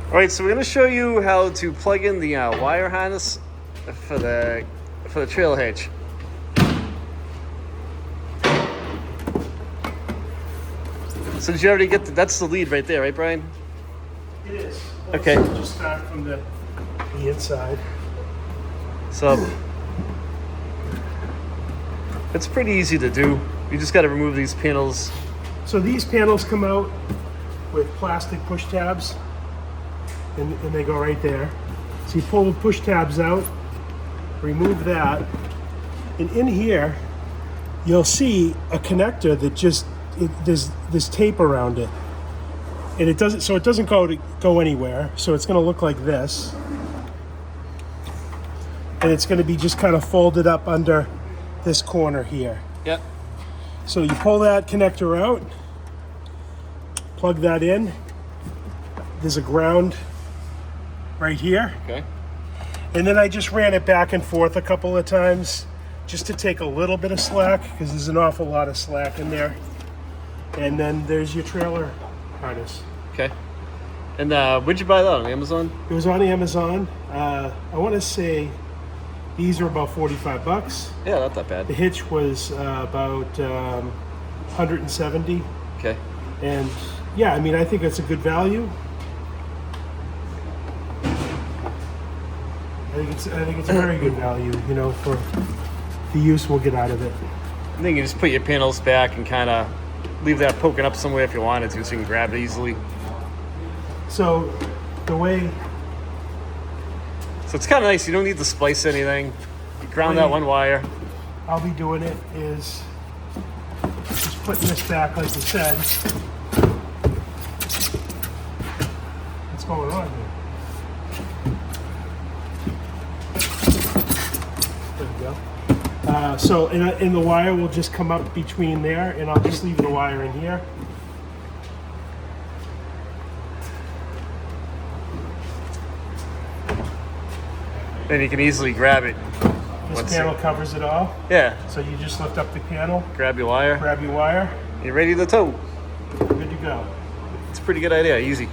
All right, so we're gonna show you how to plug in the wire harness for the trail hitch. So did you already get that's the lead right there, right, Brian? It is. Okay. So just start from the inside. So it's pretty easy to do. You just got to remove these panels. So these panels come out with plastic push tabs, and they go right there. So you pull the push tabs out, remove that, and in here you'll see a connector that there's this tape around it, and it doesn't go anywhere. So it's going to look like this, and it's going to be just kind of folded up under this corner here. Yep. So you pull that connector out, plug that in. There's a ground right here. Okay. And then I just ran it back and forth a couple of times just to take a little bit of slack, because there's an awful lot of slack in there. And then there's your trailer harness. Okay. And where'd you buy that, on Amazon? It was on Amazon. I want to say these are about $45. Yeah, not that bad. The hitch was about 170. Okay. And yeah, I mean, I think that's a good value. I think it's a very good value, you know, for the use we'll get out of it. I think you just put your panels back and kind of leave that poking up somewhere if you wanted to, so you can grab it easily. So the way So it's kind of nice. You don't need to splice anything. You ground that one wire. I'll be doing it is just putting this back, like you said. What's going on here? There we go. So and the wire will just come up between there, and I'll just leave the wire in here. Then you can easily grab it. This panel covers it all. Yeah. So you just lift up the panel, Grab your wire. grab your wire, You're ready to tow. good to go. It's a pretty good idea. Easy.